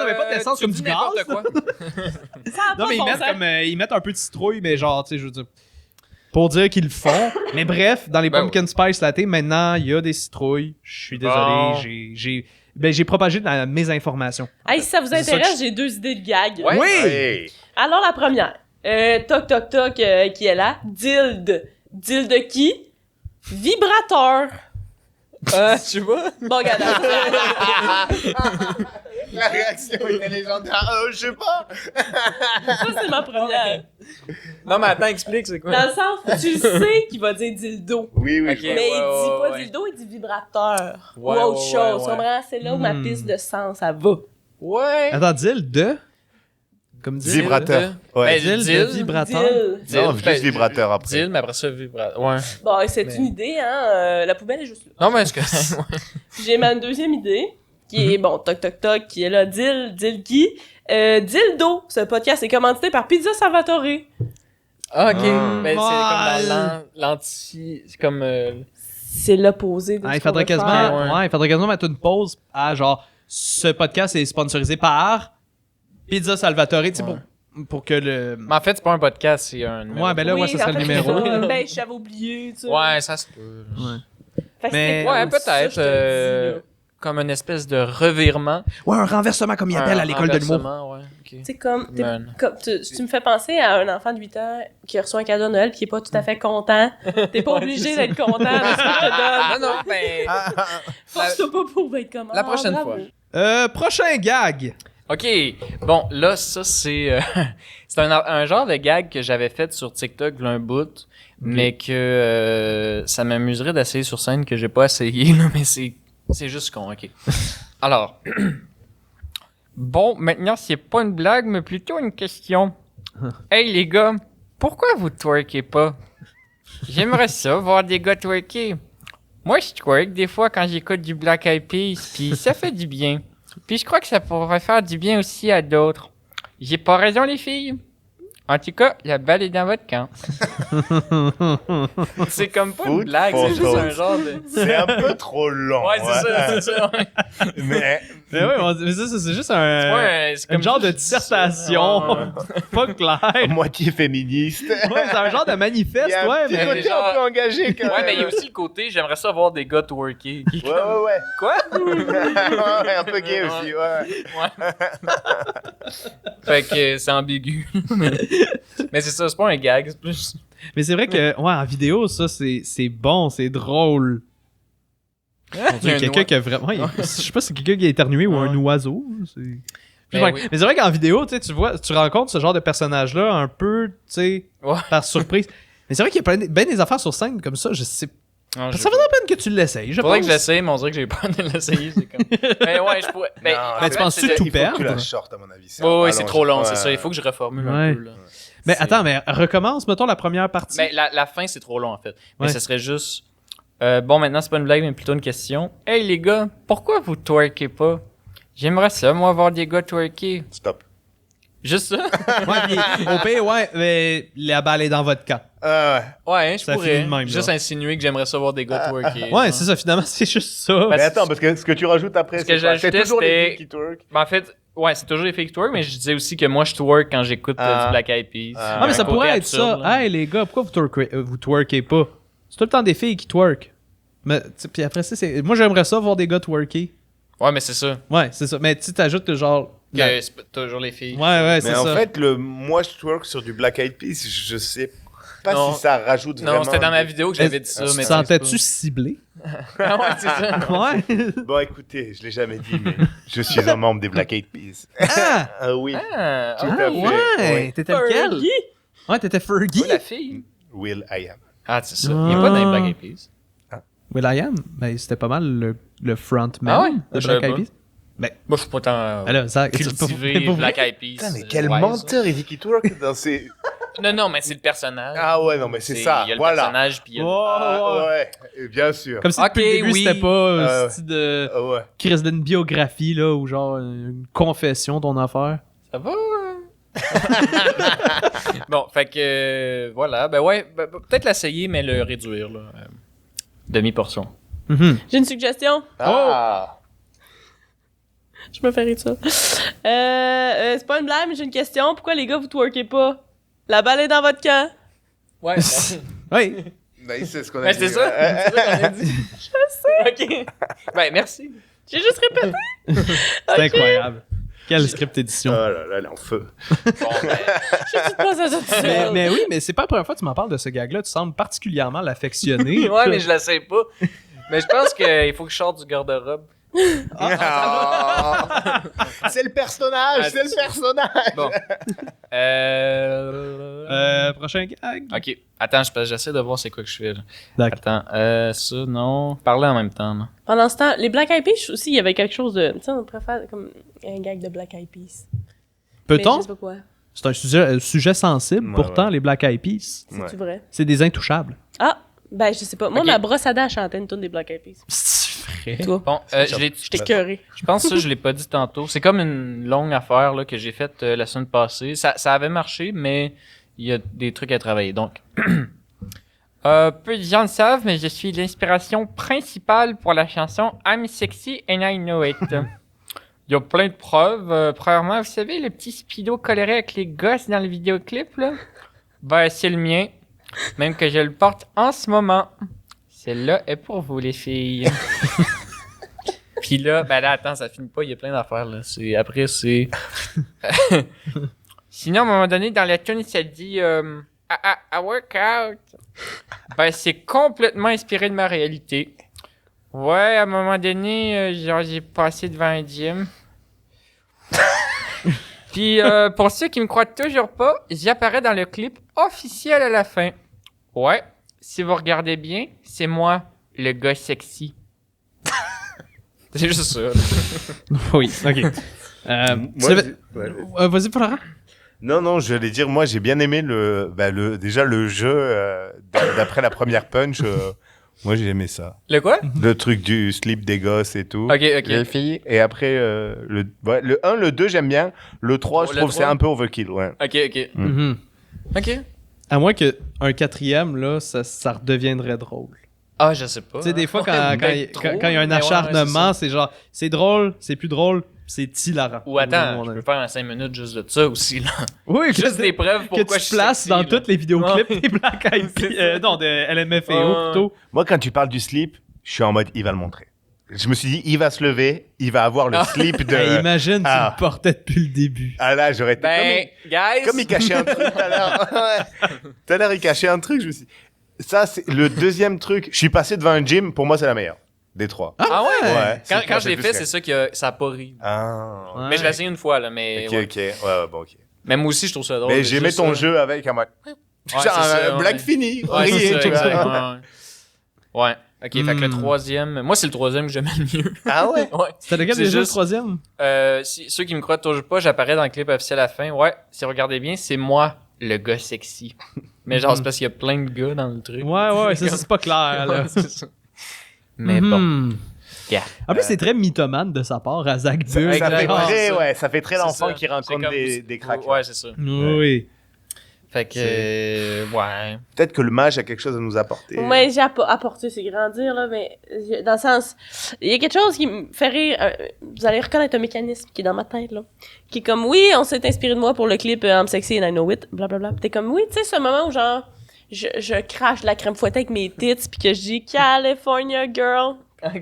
mais pas de l'essence tu comme dis du gaz. n'importe quoi. Ça a Non, pas mais bon ils mettent, sens. comme, ils mettent un peu de citrouille, mais genre, tu sais, je veux dire... pour dire qu'ils le font. Mais bref, dans les Ben pumpkin spice latte, maintenant, il y a des citrouilles. Je suis désolé, Bon. j'ai propagé dans mes informations. Hey, si ça vous C'est ça intéresse, que j'ai 2 idées de gags. Ouais. Oui! Hey. Alors, la première. Toc, toc, toc, qui est là. Dild. Dild qui? Vibrateur. Tu vois? Bon, regarde. La réaction était légendaire. Je sais pas. Ça, c'est ma première. Non, mais attends, explique, c'est quoi? Dans le sens, tu sais qu'il va dire dildo. Oui, oui. Ok. je Mais vois. il dit pas ouais. dildo, il dit vibrateur. Ouais, ou autre ouais, chose. ouais. Tu comprends? C'est là où ma piste de sens, ça va. Ouais. Attends, Dil de? Comme Dil Vibrateur. Ouais. Ben, Dil Dil. de vibrateur. Dil. Non, juste vibrateur après. Dil, mais après ça, vibrateur. Ouais. Bon, c'est Mais- une idée, hein. La poubelle est juste là. Non, mais est-ce que. J'ai ma deuxième idée, qui est, bon, toc toc toc, qui est là, Dil qui? Dildo, ce podcast est commandité par Pizza Salvatore. Ah, ok. Ah. Ben, c'est comme dans Ouais. l'anti. C'est comme. C'est l'opposé de Ah, ce il qu'on faudrait veut quasiment, faire. Ouais. il faudrait quasiment mettre une pause à genre, ce podcast est sponsorisé par Pizza Salvatore, tu sais, Ouais. pour que le... Mais en fait, c'est pas un podcast, c'est un. numéro. Ouais, ben là, Oui, ouais, ça serait en le fait, numéro. c'est ça. Ben, j'avais oublié, tu sais. Ouais, ça se peut. Fait que Mais- c'était Ouais, comme ça, peut-être. je te le dis, là. Comme une espèce de revirement. Ouais, un renversement comme il appelle Un à l'école de l'humour. renversement, ouais. Ok. Tu sais, comme, Man. tu me fais penser à un enfant de 8 ans qui reçoit un cadeau de Noël pis qui est pas tout à fait content. T'es pas obligé d'être content de ce que je te donne. Non, non, ben. Force-toi pas pour être comme La prochaine bravo. fois. Prochain gag. Ok, bon, là, ça, c'est c'est un genre de gag que j'avais fait sur TikTok il y a un bout, mais que ça m'amuserait d'essayer sur scène, que j'ai pas essayé, là, mais c'est juste con, ok. Alors, bon, maintenant, c'est pas une blague, mais plutôt une question. Hey, les gars, pourquoi vous twerkez pas? J'aimerais ça, voir des gars twerker. Moi, je twerk des fois quand j'écoute du Black Eyed Peas, puis ça fait du bien. Puis je crois que ça pourrait faire du bien aussi à d'autres. J'ai pas raison, les filles? En tout cas, la balle est dans votre camp. C'est comme pas une Foot blague, for c'est juste thought. un genre de... C'est un peu trop long. Ouais, c'est ça. Ouais. Mais Mais ouais, mais ça, c'est juste un, Ouais, c'est un comme genre de juste ça. dissertation. Ouais, ouais. Pas clair. moitié féministe. Ouais, c'est un genre de Il manifeste, y a un ouais, petit mais... mais côté genre- un peu engagé quand Ouais, même. mais il y a aussi le côté, j'aimerais ça voir des gars twerker. Ouais, ouais. Quoi? Ouais, un peu gay aussi, ouais. Fait que c'est ambigu. Mais c'est ça, c'est pas un gag, c'est plus... Mais c'est vrai que, ouais, en vidéo, ça, c'est bon, c'est drôle. Il y a un Quelqu'un qui a vraiment... ouais, je sais pas si c'est quelqu'un qui a éternué ou un Ouais. oiseau. C'est... Ben Ouais. oui. Mais c'est vrai qu'en vidéo, tu vois, tu rencontres ce genre de personnage-là un peu, tu sais, Ouais. par surprise. Mais c'est vrai qu'il y a ben des affaires sur scène comme ça, je sais. Non, Ça vaut la peine que tu l'essayes, je Faudrait pense. que je l'essaye, mais on dirait que j'ai peur de l'essayer. C'est comme... Mais ouais, je pourrais. Mais, Non, mais tu penses-tu c'est- tout Il faut que tu perdre? la short, à mon avis. Ouais, c'est trop long, Ouais. c'est ça. Il faut que je reformule Ouais. un peu. Là. Mais C'est- attends, mais recommence, mettons, la première partie. Mais la fin, c'est trop long, en fait. Mais Ouais. ce serait juste. Bon, maintenant, c'est pas une blague, mais plutôt une question. Hey, les gars, pourquoi vous twerkez pas? J'aimerais ça, moi, voir des gars twerker. Stop. Juste ça? Ouais, puis au pire, ouais, mais la balle est dans votre camp. Ouais, je Ça pourrais. finit de même, Juste là. insinuer que j'aimerais ça voir des gars twerker. Ouais, c'est ça, finalement, c'est juste ça. Ben, Mais attends, parce que ce que tu rajoutes après, Ce que c'est quoi? C'est j'ajoutais, toujours les c'était- filles qui twerk. Ben, en fait, ouais, c'est toujours les fake twerk, mais je disais aussi que moi, je twerk quand j'écoute Ah. du Black Eyed Peas. Ah, Ah, mais Un ça côté pourrait être absurde, ça. là. Hey, les gars, pourquoi vous twerkez pas? C'est tout le temps des filles qui twerk. Mais, puis après ça, c'est... Moi, j'aimerais ça voir des gars twerker. Ouais, mais c'est ça. Ouais, c'est ça. Mais tu t'ajoutes le genre... Que Ouais, c'est pas toujours les filles. ouais, c'est Mais en ça. fait, moi, je twerk sur du Black Eyed Peas, je sais pas Non. si ça rajoute vraiment. Non, c'était dans ma vidéo que j'avais dit ça, Tu mais te sentais-tu ciblé? Ah ouais, c'est ça. Ouais. Bon, écoutez, je l'ai jamais dit, mais je suis un membre des Black Eyed Peas. Ah! Ah oui, Ah, tout ah, à fait. Ouais! Oui. T'étais lequel? Fergie. Ouais, t'étais Fergie. la fille. Will I am. Ah, c'est ça. Il n'y a pas dans les Black Eyed Peas. Will.i.am? Ben, c'était pas mal le frontman Ah ouais? de Je Black savais Eyed pas. Peas. Moi, je suis pas tant Ben là, ça... cultivé pour- Black Eyed Peas. Putain, mais quel wise. menteur, il dit qu'il twerk dans ses... Non, mais c'est le personnage. Ah ouais, non, mais c'est ça, Il y a le voilà. personnage, puis il y a le- Oh, Ah ouais. ouais, bien sûr. Comme si Ok, depuis le début, oui. c'était pas Ah un ouais. style de... Ah ouais. Crise d'une biographie, là, ou genre une confession, ton affaire. Ça va? Bon, fait que voilà. Ben ouais, peut-être l'essayer, mais le réduire, là. Demi-portion. J'ai une suggestion. Ah. Je me fais rire de ça. C'est pas une blague, mais j'ai une question. Pourquoi les gars, vous twerkez pas? La balle est dans votre camp. Ouais. Oui. Ben, c'est ce qu'on a Ben, dit. c'est ça. C'est ça qu'on a dit. Je sais. OK. Ben, merci. J'ai juste répété. C'est incroyable. Quel script édition. Oh là là, elle est en feu. Bon, ben, Je dis pas ça tout seul. Mais oui, mais c'est pas la première fois que tu m'en parles de ce gag-là. Tu sembles particulièrement l'affectionner. ouais, mais je la sais pas. Mais je pense qu'il faut que je sorte du garde-robe. Ah. C'est le personnage, Ah, c'est le personnage. Bon. Prochain gag. OK. Attends, j'essaie de voir c'est quoi que je fais, là. D'accord. Attends, ça, non. Parler en même temps, non. Pendant ce temps, les Black Eyed Peas aussi, il y avait quelque chose de. Tu sais, on pourrait faire comme un gag de Black Eyed Peas. Mais Peut-on? je sais pas quoi. C'est un sujet sensible. Ouais, Pourtant, ouais. les Black Eyed Peas, C'est-tu vrai? c'est des intouchables. Ah! Ben, je sais pas. Moi, Ok. ma brosse à dents chantait une tune des Black Eyed Peas. C'est vrai. Toi? Bon, J'étais cœurée. je pense que ça, je l'ai pas dit tantôt. C'est comme une longue affaire là, que j'ai faite la semaine passée. Ça avait marché, mais il y a des trucs à travailler. Donc, peu de gens le savent, mais je suis l'inspiration principale pour la chanson I'm Sexy and I Know It. Il y a plein de preuves. Premièrement, vous savez, le petit speedo coloré avec les gosses dans le vidéoclip, là? Ben, c'est le mien. Même que je le porte en ce moment. Celle-là est pour vous, les filles. Puis là, ben là, attends, ça finit pas, il y a plein d'affaires, là. Après, c'est... Sinon, à un moment donné, dans la tune, ça dit I work out. Ben, c'est complètement inspiré de ma réalité. Ouais, à un moment donné, genre, j'ai passé devant un gym. Puis, pour ceux qui me croient toujours pas, j'apparais dans le clip officiel à la fin. Ouais, si vous regardez bien, c'est moi, le gars sexy. C'est juste ça. là. Oui, ok. Moi, Vas-y, Florent. Non, je vais dire, moi, j'ai bien aimé déjà le jeu d'après la première punch. Moi, j'ai aimé ça. Le quoi? Le truc du slip des gosses et tout. Ok. Les filles. Et après, le 1, le 2, j'aime bien. Le 3, je Le trouve que c'est 3. un peu overkill, ouais. Ok. Mhm. Ok. À moins qu'un quatrième, là, ça redeviendrait drôle. Ah, je sais pas. Tu sais, des fois, Peut-être quand trop, il y a un mais ouais, acharnement, c'est c'est genre, c'est drôle, c'est plus drôle, c'est hilarant. Ou attends, je peux faire en 5 minutes juste de ça aussi, là. Oui, Juste des preuves que pourquoi tu je te places sexy, dans là. toutes les vidéoclips Ouais. des Black Eyed Peas, non, de LMFAO Ouais. plutôt. Moi, quand tu parles du slip, je suis en mode, il va le montrer. Je me suis dit, il va se lever, il va avoir le Ah. slip de... Hey, imagine, tu ah. le portais depuis le début. Ah là, j'aurais été... Ben, guys. Comme il cachait un truc tout à l'heure. Ouais. Tout à l'heure, il cachait un truc, je me suis dit... Ça, c'est le deuxième truc. Je suis passé devant un gym, pour moi, c'est la meilleure. Des trois. Ah ouais? Ouais. Quand je l'ai plus fait, que- c'est ça que ça a pas ri. Ah. Ouais. Mais je l'ai essayé une fois, là, mais... Ok, ouais. ok. Ouais, bon, ok. Mais moi aussi, je trouve ça drôle. Mais j'aimais juste ton ça. jeu avec un mode... Ouais, Genre, c'est ça, blague ouais. finie. Ouais, c'est Riez, ça, tu vois. exact, ouais. Ok, fait que le Hmm. troisième... Moi, c'est le troisième que j'aimais le mieux. Ah ouais? Ouais. C'était lequel C'est déjà le juste- troisième? Ceux qui me croient toujours pas, j'apparais dans le clip officiel à la fin. Ouais, si vous regardez bien, c'est moi, le gars sexy. Mais genre, c'est parce qu'il y a plein de gars dans le truc. Ouais, ça, c'est pas clair, là. Ouais, c'est ça. Mais bon. Mhm. Yeah. En plus, c'est très mythomane de sa part à Zach Bull. Ça fait Exactement. très, ça. ouais, ça fait très C'est l'enfant ça. qui C'est rencontre comme- des cracks. Ouais, c'est ça. Oui. Fait que, ouais. Peut-être que le mage a quelque chose à nous apporter. Ouais, j'ai apporté, c'est grandir, là, mais dans le sens, il y a quelque chose qui me fait rire. Vous allez reconnaître un mécanisme qui est dans ma tête, là. Qui est comme, oui, on s'est inspiré de moi pour le clip I'm Sexy and I Know It, blablabla. T'es comme, oui, tu sais, ce moment où, genre, je crache de la crème fouettée avec mes tits, pis que je dis California Girl.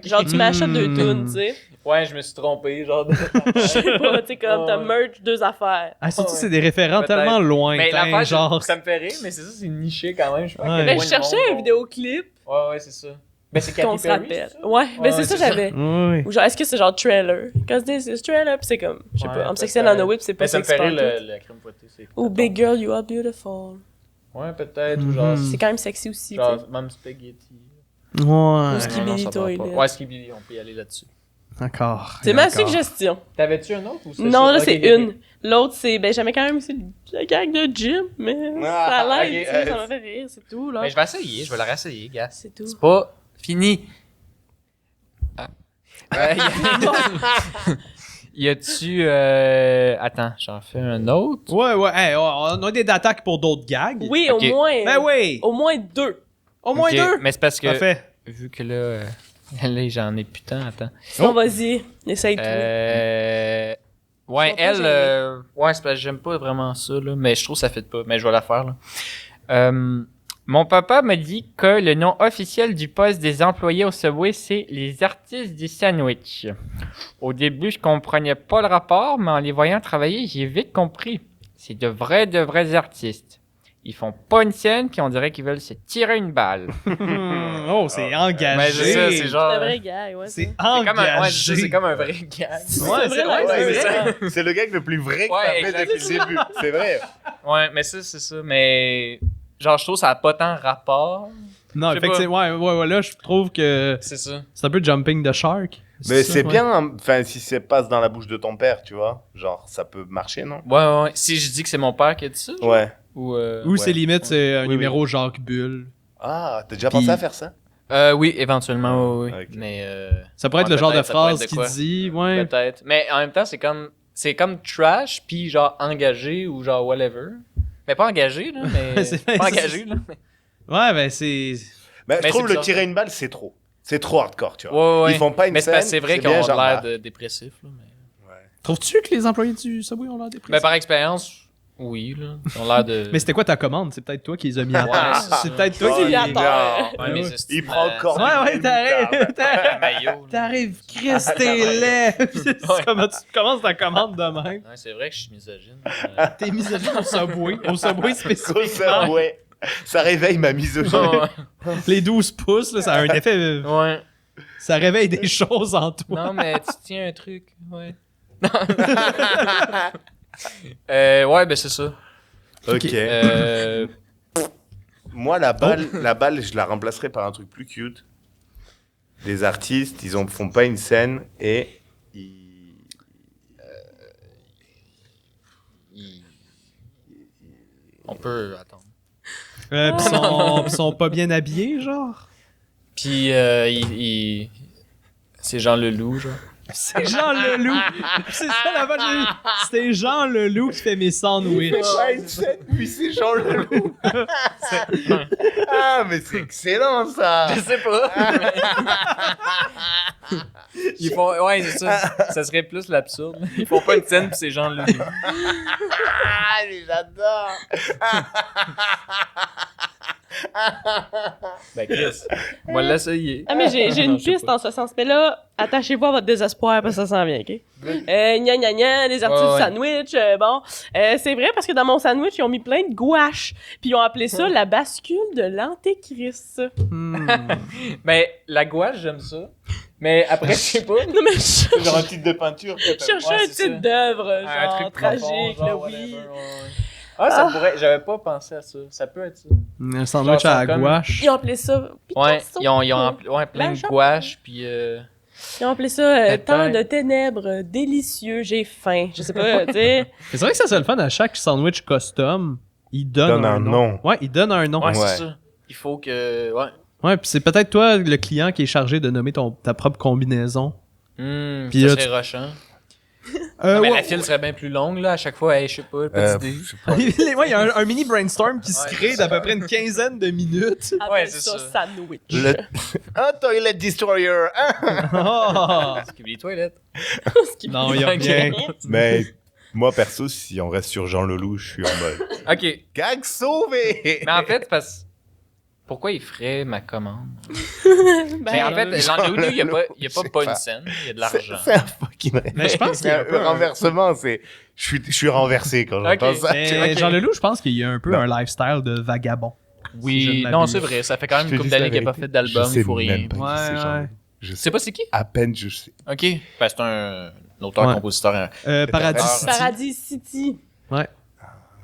Genre, tu m'achètes deux tunes, tu sais. Ouais, je me suis trompé, genre. Je sais pas, tu sais, comme, t'as Ouais. merge deux affaires. Ah, surtout, Ouais. c'est des référents Peut-être. tellement Mais lointains, l'affaire, genre... ça me fait rire, mais c'est ça, c'est niché quand même. Je sais pas. Ouais. Ben, je cherchais un vidéoclip Ouais, c'est ça. Ben, c'est qu'on Katy se Perry. rappelle. c'est ça? Ouais, ben, c'est Ouais, ça, c'est ça. j'avais. Oui. Ou genre, est-ce que c'est genre trailer? Cause this is trailer, pis c'est comme, je sais Ouais, pas, I'm Sexy peut-être. and I Know It, pis c'est pas Mais ça me sexy fait rire partout. la crème fouettée. c'est- Ou Big Girl, You Are Beautiful. Ouais, peut-être. Ou genre, Mhm. C'est quand même sexy aussi, tu sais. genre même Spaghetti. Ouais. Ou Skibidi Non, ça va Toilet. pas. Ouais, Skibidi, on peut y aller là-dessus. D'accord. C'est ma D'accord. suggestion. T'avais-tu un autre ou c'est Non, ça? là, Ok, c'est ok, une. ok. L'autre, c'est, ben, j'aimais quand même aussi la gang de Jim, mais Ah, ça l'aide, ok, tu sais, ça m'a fait rire, c'est tout, là. Mais je vais essayer, je vais la réessayer, gars. C'est tout. C'est pas fini. Ah. Y a-tu. Attends, j'en fais un autre. Ouais, hey, on a des attaques pour d'autres gags. Oui, Ok. au moins. Ben oui! Au moins deux. Au moins Ok, deux! Mais c'est parce que. Parfait. Vu que là. Là, j'en ai plus tant, attends. Sinon, vas-y, essaye tout. Ouais, Ils sont pas elle. gênés. Ouais, c'est parce que j'aime pas vraiment ça, là. Mais je trouve que ça fait pas. Mais je vais la faire, là. Mon papa m'a dit que le nom officiel du poste des employés au Subway, c'est les artistes du sandwich. Au début, je comprenais pas le rapport, mais en les voyant travailler, j'ai vite compris. C'est de vrais artistes. Ils font pas une scène, puis on dirait qu'ils veulent se tirer une balle. Oh, c'est engagé. Mais c'est ça, c'est genre... C'est un vrai gag, ouais. C'est C'est comme un, ouais, engagé. c'est comme un vrai gag. Ouais, c'est vrai, Ouais, c'est vrai. c'est le gag le plus vrai que Ouais, t'as fait exact. depuis le début. C'est vrai. Ouais, mais ça, c'est ça. Mais genre, je trouve que ça a pas tant rapport. Non, Je sais effectivement, ouais, là, je trouve que C'est ça. c'est un peu jumping the shark. Mais ça, c'est ouais. bien, enfin, si ça passe dans la bouche de ton père, tu vois. Genre, ça peut marcher, non? Ouais. Si je dis que c'est mon père qui a dit ça, genre, Ouais. ou... Ou Ouais. c'est limite, c'est un Oui, numéro Jacques Bull. Ah, t'as déjà Puis- pensé à faire ça? Oui, éventuellement, oui. Ok. Mais Ça pourrait être Ouais, le genre de peut-être, ça pourrait phrase être de qui quoi. dit, ouais. peut-être. Mais en même temps, c'est comme trash, puis genre engagé ou genre whatever. Mais pas engagé, là, mais... C'est- pas c'est- engagé, là. Ouais, ben c'est. Mais Mais je trouve c'est le bizarre. tirer une balle, c'est trop. C'est trop hardcore, tu vois. Ouais. Ils font pas une Mais c'est scène. parce que c'est vrai qu'ils bien, ont genre, l'air bah, de dépressifs, là, mais... Trouves-tu que les employés du Subway ont l'air dépressifs? Ben, par expérience, oui, là. Ils ont l'air de... Mais c'était quoi ta commande? C'est peut-être toi qui les as mis à Ouais, terre. c'est ça. C'est peut-être toi qui. Conciliateur. Ouais, mes Ouais. estis Il prend de- encore. Ouais, t'arrives. Un maillot, là. T'arrives, Chris, t'es laid! Comment tu commences ta commande de même? Ouais, c'est vrai que je suis misogyne. T'es misogyne au Subway. Au Subway Au spécifiquement. Subway. Ça réveille ma misogynie. Ouais. Les 12 pouces, là, ça a un effet. Ouais. Ça réveille des choses en toi. Non, mais tu tiens un truc, ouais. Ouais, ben c'est ça. Ok. Moi, la balle, je la remplacerai par un truc plus cute. Les artistes, font pas une scène et On peut attendre. Pis sont pas bien habillés, genre? Puis, c'est Jean Leloup, genre. C'est Jean Leloup! C'est ça la vache! C'est Jean Leloup qui fait mes sandwichs. pas une scène, puis c'est Jean Leloup. Ah, mais c'est excellent ça. Je sais pas. Ils font... Ouais, c'est ça. Ça serait plus l'absurde. Ils font pas une scène pis c'est Jean Leloup. Ah, mais j'adore. Ben Chris, moi l'essayer. Ah, mais j'ai Non, une je sais piste pas. en ce sens. Mais là, attachez-vous à votre désespoir parce que ça s'en vient, OK? Gna gna gna, les artistes Ouais. du sandwich, bon. C'est vrai parce que dans mon sandwich, ils ont mis plein de gouache. Puis ils ont appelé ça la bascule de l'antéchrist. Ben, la gouache, j'aime ça. Mais après, je sais pas. Non, mais je C'est genre un titre de peinture. je cherchais Ouais, un c'est titre ça. d'œuvre, Un genre truc tragique, profond, là, genre, oui. whatever, ouais. Ah, ça pourrait... J'avais pas pensé à ça. Ça peut être ça. Un sandwich Genre, à la comme- gouache. Ils ont appelé ça Ouais, Picasso. ils ont ouais, plein de L'argent. gouache, puis... Ils ont appelé ça Peut-être. temps de ténèbres, délicieux, j'ai faim. Je sais pas, tu sais. Mais c'est vrai que ça c'est le fun à chaque sandwich custom. Il donne un nom. Ouais, il donne un nom. Ouais, Ouais. c'est ça. Il faut que... Ouais. Ouais, puis c'est peut-être toi, le client, qui est chargé de nommer ta propre combinaison. Puis Ça là, serait rushant. Euh, Non, mais ouais, la file serait bien plus longue, là, à chaque fois. Hey, je sais pas, pas d'idée. Je sais pas. ouais, il y a un mini brainstorm qui se Ouais, crée c'est d'à peu ça. près une quinzaine de minutes. Appelle c'est ça ça. sandwich. Un toilet destroyer. Ah! Les toilettes. Non, il y a Ok. rien. Mais moi, perso, si on reste sur Jean Leloup, je suis en mode OK. gag sauvé. Mais en fait, parce... Pourquoi il ferait ma commande? Ben, Mais en fait, Jean Leloup, il y a pas Je sais pas pas. une scène, il y a de l'argent. C'est un fucking. Mais je pense qu'il y a un le peu un- renversement, c'est. Je suis renversé quand j'entends Ok. ça. Mais Ok. Jean Leloup, je pense qu'il y a un peu Non. un lifestyle de vagabond. Si je Oui, ne non, m'abuse. c'est vrai. Ça fait quand même Je une te couple dis la d'années qu'il n'a pas vérité. fait d'album, Je sais il faut rien. même pas qui Ouais, c'est, Jean ouais. Leloup. Je Tu sais sais pas c'est qui? à peine, je sais. OK. Ben, c'est un auteur-compositeur. Paradis Paradis City. Paradis City. Ouais.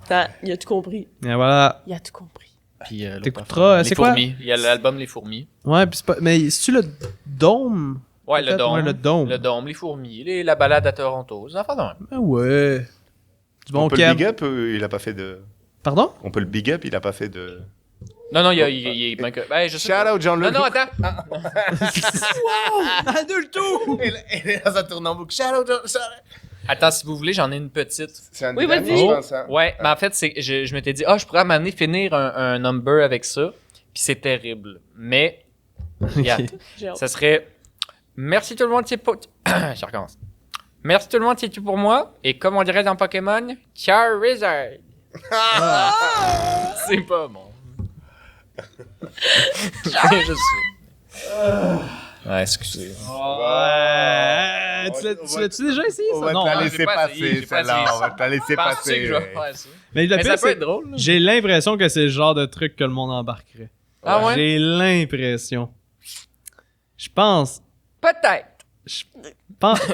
Attends, il a tout compris. Et voilà. Il a tout compris. Puis, T'écouteras, Les c'est quoi? fourmis. Il y a l'album Les Fourmis. Ouais, pis c'est pas. Mais c'est-tu le Dôme? Ouais, Peut-être, le dôme. ouais, le Dôme. Le dôme, Les Fourmis. La balade à Toronto. C'est enfin de même. Ah ouais. Du bon On peut le Kev. big up, il a pas fait de. Pardon? On peut le big up, il a pas fait de. Non, il est bien que... Ben, je sais Shout pas. out Jean Non, Leloup. non, attends. Adulto! Et là, ça tourne en boucle. Shout out Jean. Attends, si vous voulez, j'en ai une petite. C'est un Oui, des vas-y. derniers, je pense, hein. Ouais, mais en fait, je m'étais dit, je pourrais à un moment donné finir un number avec ça, puis c'est terrible. Mais, regarde, J'ai hâte. ça serait, merci tout le monde, c'est pour... Je recommence. Merci tout le monde, c'est tout pour moi, et comme on dirait dans Pokémon, Charizard. C'est pas bon. Je sais. Ouais, excusez. Tu l'as-tu déjà essayé, On ça? va Non, te la hein? laisser j'ai pas passer, essayé, j'ai pas celle-là. essayé On va te la laisser Penses-tu passer. que je vais faire ça? Mais le Mais pire, ça peut c'est être drôle. là. j'ai l'impression que c'est le genre de truc que le monde embarquerait. Ah ouais? J'ai l'impression. Je pense. Peut-être.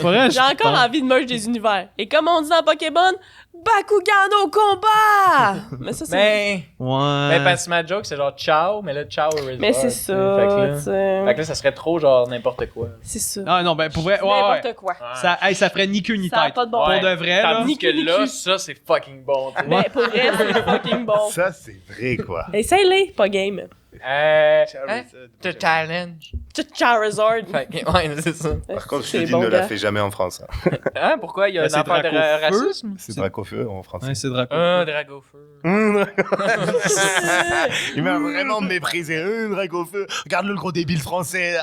Faudrait, J'ai encore envie de merge des univers. Et comme on dit dans Pokémon, Bakugan au combat! Mais ça, c'est... Mais Ouais. parce que ma joke, c'est genre ciao, mais là, ciao resort. Mais c'est Fait que ça, là- tu sais. Fait que là, ça serait trop genre n'importe quoi. C'est ça. Ah non, ben pour vrai, ouais, ouais. N'importe quoi. Ça ferait ni queue ni Ça a tête. pas de bon Pour Ouais. de vrai, là. Tandis que Ni là, cul. ça, c'est fucking bon. tu sais. Mais pour vrai, c'est fucking bon. Ça, c'est vrai, quoi. Essaye-les, pas game. Hein? Charizard. The challenge. Charizard. Fait que, ouais, c'est ça. Par contre, je te C'est dis, bon, ne la gars. fais jamais en France. Hein. Hein? Pourquoi? Il y a Ben, un c'est affaire de Dracofeu. racisme? C'est Dracofeu en français. Ouais, c'est Draco. Un Dragofeu. Il m'a vraiment méprisé. Dracofeu. Regarde-le, le gros débile français.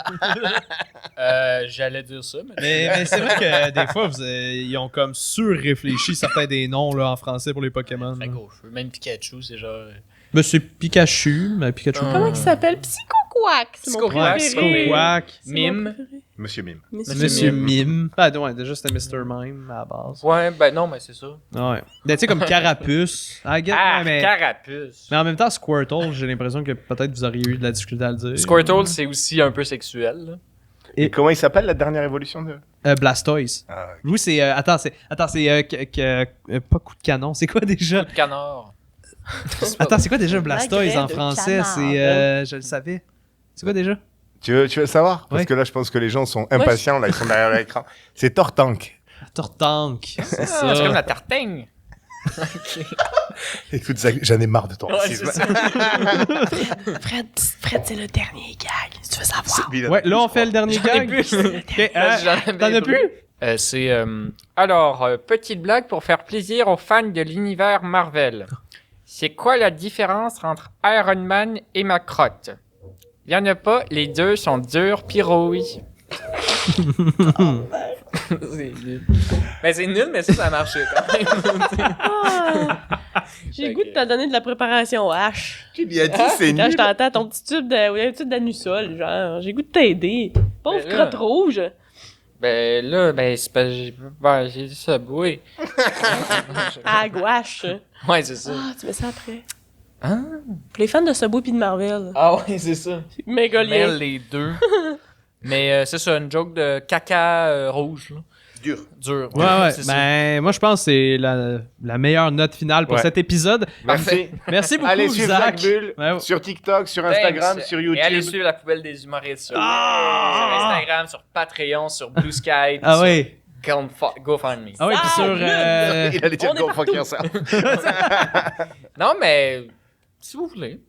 J'allais dire ça, mais... Mais c'est vrai que des fois, ils ont comme surréfléchi certains des noms là, en français pour les Pokémon. là. Dragofeu. Même Pikachu, c'est genre... Mais c'est Pikachu, mais Pikachu. Comment il s'appelle? Psycho-Quack. C'est mon Psycho-Quack, préféré. Psycho-Quack. C'est mon Mime. préféré. Monsieur Mime. Monsieur Mime. Ah, ouais, déjà c'était Mr. Mime à la base. Ouais, ben non, mais c'est ça. Ouais. Ben, tu sais, comme Carapuce. I get, Ah, ouais, mais... Carapuce. mais en même temps, Squirtle, j'ai l'impression que peut-être vous auriez eu de la difficulté à le dire. Squirtle, c'est aussi un peu sexuel, là. Et comment il s'appelle, la dernière évolution de... Blastoise. Ah, Lui, c'est. Attends, c'est. Pas coup de canon. C'est quoi déjà? Coup de canard. Attends, c'est quoi déjà Un Blastoise magret en de français? canard. C'est. Je le savais. C'est quoi déjà? tu veux le savoir? Parce Ouais. que là, je pense que les gens sont impatients. Là, ils sont derrière l'écran. C'est Tortank. Tortank. C'est Ah, ça. c'est comme la tartaigne. Écoute, Zach, j'en ai marre de ton Ouais, racisme. c'est ça. Fred, c'est le dernier gag, si tu veux savoir. Lui, il en a Ouais, plus, là, je on fait le dernier J'en ai gag. plus. Ok, J'en avais t'en as plus? Alors, petite blague pour faire plaisir aux fans de l'univers Marvel. C'est quoi la différence entre Iron Man et ma crotte? Il y en a pas, les deux sont durs pis rouilles. C'est nul. Ben c'est nul, mais ça marchait quand même. Ah, j'ai le goût de te donner de la préparation H. J'ai bien dit, c'est Quand je nul. t'entends ton petit tube d'anusol, genre, j'ai le goût de t'aider. Pauvre Mais là- crotte rouge. Ben là, ben c'est pas... j'ai dit ça, oui. À gouache. Ouais, c'est ça. Ah, tu mets ça après. Hein? Pour les fans de Subway pis de Marvel. Ah ouais, c'est ça. Méga lien. Mêle les deux. Mais c'est ça, une joke de caca rouge, là. Dur. Ouais, ouais. c'est ça. Ben, moi, je pense que c'est la meilleure note finale pour Ouais. cet épisode. Merci. Merci beaucoup, Allez suivre Zach. Zach Bull Ouais. sur TikTok, sur Instagram, Thanks. sur Et allez YouTube. suivre la poubelle des humoristes sur, Ah! sur Instagram, sur Patreon, sur Blue Sky. Ah sur oui. GoFundMe. Ah oui, puis sur. Il allait dire On est go partout. fuck yourself. Non, mais si vous voulez.